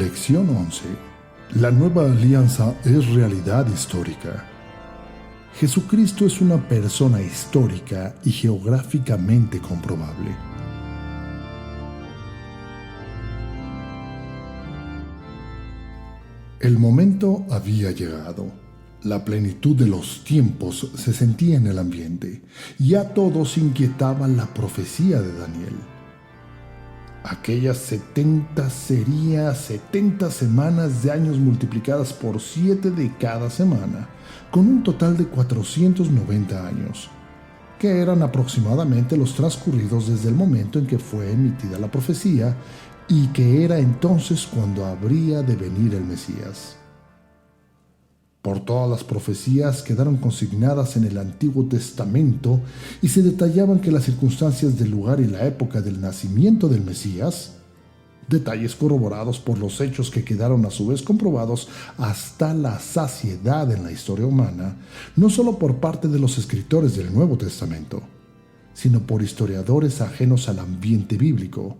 Lección 11. La nueva alianza es realidad histórica. Jesucristo es una persona histórica y geográficamente comprobable. El momento había llegado. La plenitud de los tiempos se sentía en el ambiente y a todos inquietaba la profecía de Daniel. Aquellas 70 semanas de años multiplicadas por 7 de cada semana, con un total de 490 años, que eran aproximadamente los transcurridos desde el momento en que fue emitida la profecía y que era entonces cuando habría de venir el Mesías. Por todas las profecías quedaron consignadas en el Antiguo Testamento y se detallaban que las circunstancias del lugar y la época del nacimiento del Mesías, detalles corroborados por los hechos que quedaron a su vez comprobados hasta la saciedad en la historia humana, no solo por parte de los escritores del Nuevo Testamento, sino por historiadores ajenos al ambiente bíblico.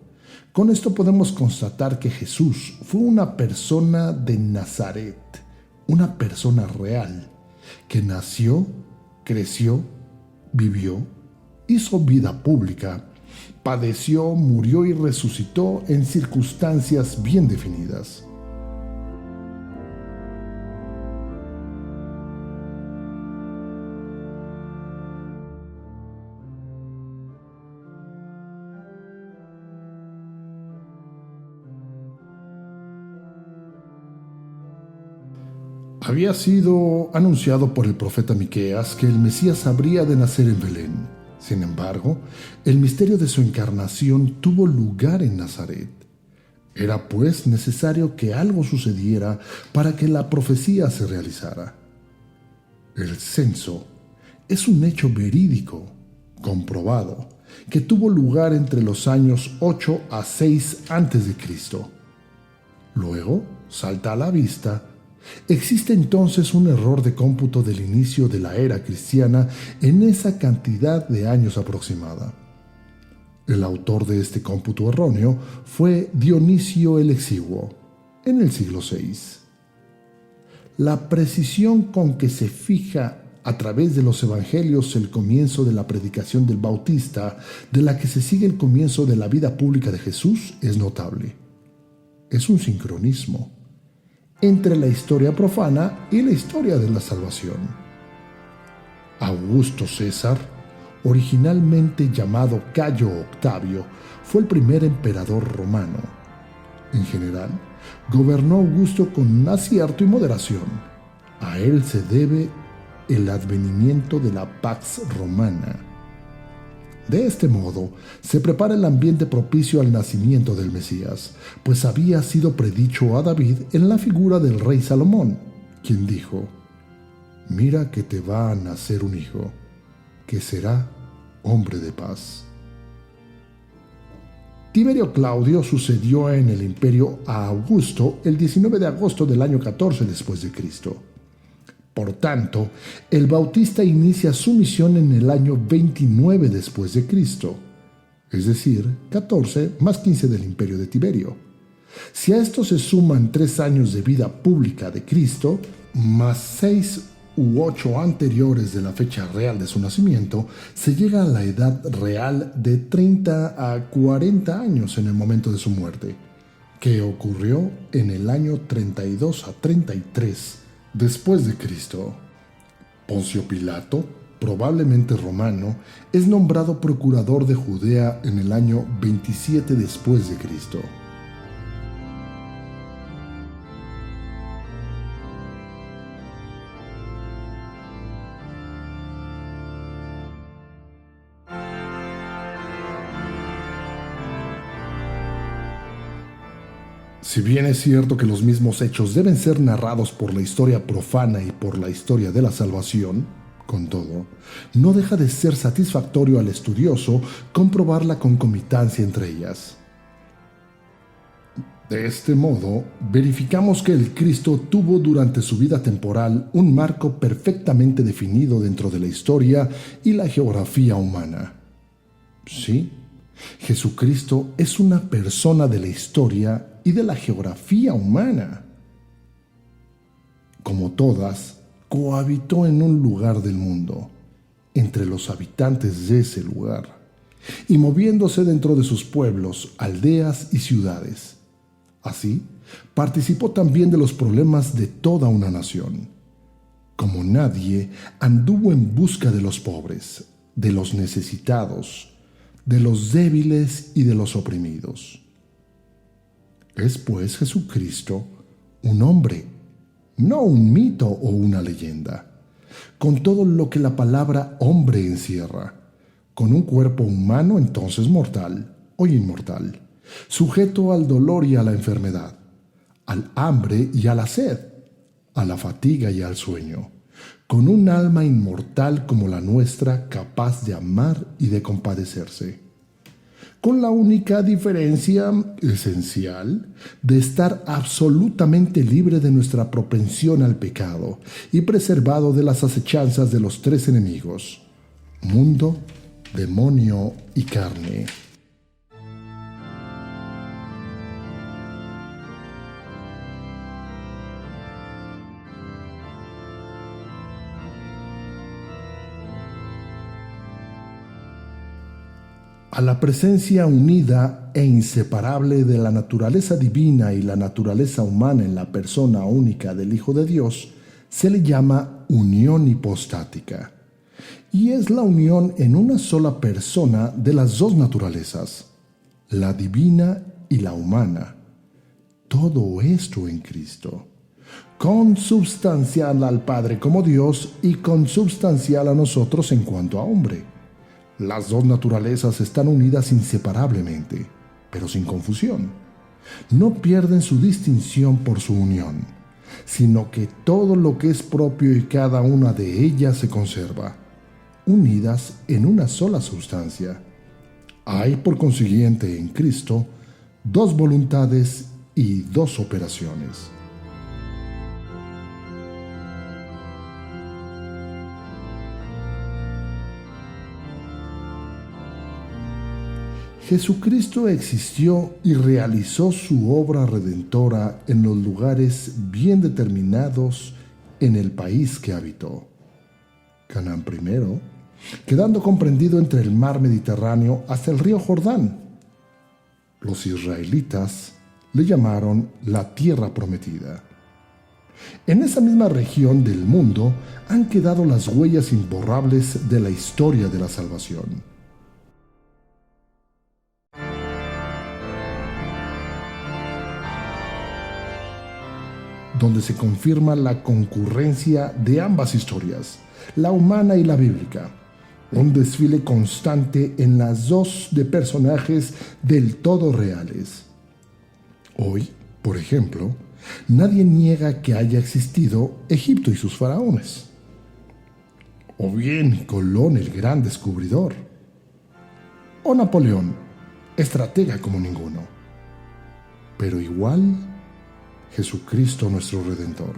Con esto podemos constatar que Jesús fue una persona de Nazaret, una persona real, que nació, creció, vivió, hizo vida pública, padeció, murió y resucitó en circunstancias bien definidas. Había sido anunciado por el profeta Miqueas que el Mesías habría de nacer en Belén. Sin embargo, el misterio de su encarnación tuvo lugar en Nazaret. Era pues necesario que algo sucediera para que la profecía se realizara. El censo es un hecho verídico, comprobado, que tuvo lugar entre los años 8 a 6 a.C. Luego salta a la vista. Existe entonces un error de cómputo del inicio de la era cristiana en esa cantidad de años aproximada. El autor de este cómputo erróneo fue Dionisio el Exiguo, en el siglo VI. La precisión con que se fija a través de los evangelios el comienzo de la predicación del Bautista, de la que se sigue el comienzo de la vida pública de Jesús, es notable. Es un sincronismo entre la historia profana y la historia de la salvación. Augusto César, originalmente llamado Cayo Octavio, fue el primer emperador romano. En general, gobernó Augusto con acierto y moderación. A él se debe el advenimiento de la Pax Romana. De este modo, se prepara el ambiente propicio al nacimiento del Mesías, pues había sido predicho a David en la figura del rey Salomón, quien dijo: «Mira que te va a nacer un hijo, que será hombre de paz». Tiberio Claudio sucedió en el imperio a Augusto el 19 de agosto del año 14 después de Cristo. Por tanto, el Bautista inicia su misión en el año 29 después de Cristo, es decir, 14 más 15 del imperio de Tiberio. Si a esto se suman 3 años de vida pública de Cristo, más 6 u 8 anteriores de la fecha real de su nacimiento, se llega a la edad real de 30 a 40 años en el momento de su muerte, que ocurrió en el año 32 a 33 después de Cristo. Poncio Pilato, probablemente romano, es nombrado procurador de Judea en el año 27 después de Cristo. Si bien es cierto que los mismos hechos deben ser narrados por la historia profana y por la historia de la salvación, con todo, no deja de ser satisfactorio al estudioso comprobar la concomitancia entre ellas. De este modo, verificamos que el Cristo tuvo durante su vida temporal un marco perfectamente definido dentro de la historia y la geografía humana. Sí, Jesucristo es una persona de la historia y de la geografía humana. Como todas, cohabitó en un lugar del mundo, entre los habitantes de ese lugar, y moviéndose dentro de sus pueblos, aldeas y ciudades. Así, participó también de los problemas de toda una nación. Como nadie, anduvo en busca de los pobres, de los necesitados, de los débiles y de los oprimidos. Es pues Jesucristo un hombre, no un mito o una leyenda, con todo lo que la palabra hombre encierra, con un cuerpo humano entonces mortal o inmortal, sujeto al dolor y a la enfermedad, al hambre y a la sed, a la fatiga y al sueño, con un alma inmortal como la nuestra, capaz de amar y de compadecerse, con la única diferencia esencial de estar absolutamente libre de nuestra propensión al pecado y preservado de las acechanzas de los tres enemigos: mundo, demonio y carne. A la presencia unida e inseparable de la naturaleza divina y la naturaleza humana en la persona única del Hijo de Dios se le llama unión hipostática, y es la unión en una sola persona de las dos naturalezas, la divina y la humana. Todo esto en Cristo, consubstancial al Padre como Dios y consubstancial a nosotros en cuanto a hombre. Las dos naturalezas están unidas inseparablemente, pero sin confusión. No pierden su distinción por su unión, sino que todo lo que es propio y cada una de ellas se conserva, unidas en una sola sustancia. Hay, por consiguiente, en Cristo, dos voluntades y dos operaciones. Jesucristo existió y realizó su obra redentora en los lugares bien determinados en el país que habitó. Canaán primero, quedando comprendido entre el mar Mediterráneo hasta el río Jordán. Los israelitas le llamaron la tierra prometida. En esa misma región del mundo han quedado las huellas imborrables de la historia de la salvación. Donde se confirma la concurrencia de ambas historias, la humana y la bíblica, un desfile constante en las dos de personajes del todo reales. Hoy, por ejemplo, nadie niega que haya existido Egipto y sus faraones, o bien Colón el gran descubridor, o Napoleón, estratega como ninguno, pero igual Jesucristo nuestro Redentor.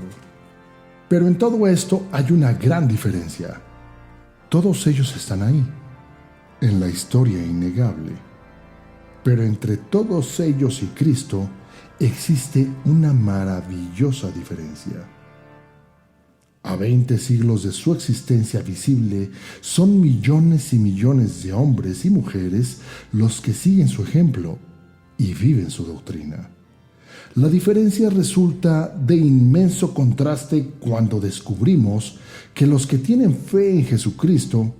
Pero en todo esto hay una gran diferencia. Todos ellos están ahí, en la historia innegable. Pero entre todos ellos y Cristo existe una maravillosa diferencia. A 20 siglos de su existencia visible, son millones y millones de hombres y mujeres los que siguen su ejemplo y viven su doctrina. La diferencia resulta de inmenso contraste cuando descubrimos que los que tienen fe en Jesucristo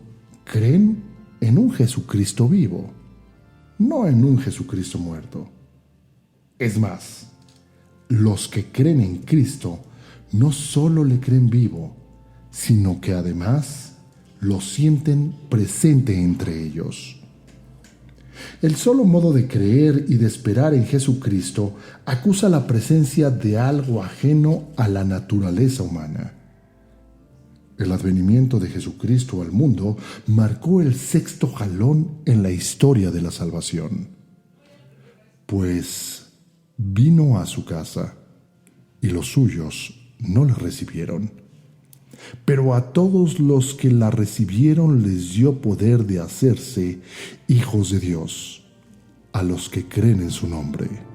creen en un Jesucristo vivo, no en un Jesucristo muerto. Es más, los que creen en Cristo no solo le creen vivo, sino que además lo sienten presente entre ellos. El solo modo de creer y de esperar en Jesucristo acusa la presencia de algo ajeno a la naturaleza humana. El advenimiento de Jesucristo al mundo marcó el sexto jalón en la historia de la salvación, pues vino a su casa y los suyos no le recibieron. Pero a todos los que la recibieron les dio poder de hacerse hijos de Dios, a los que creen en su nombre.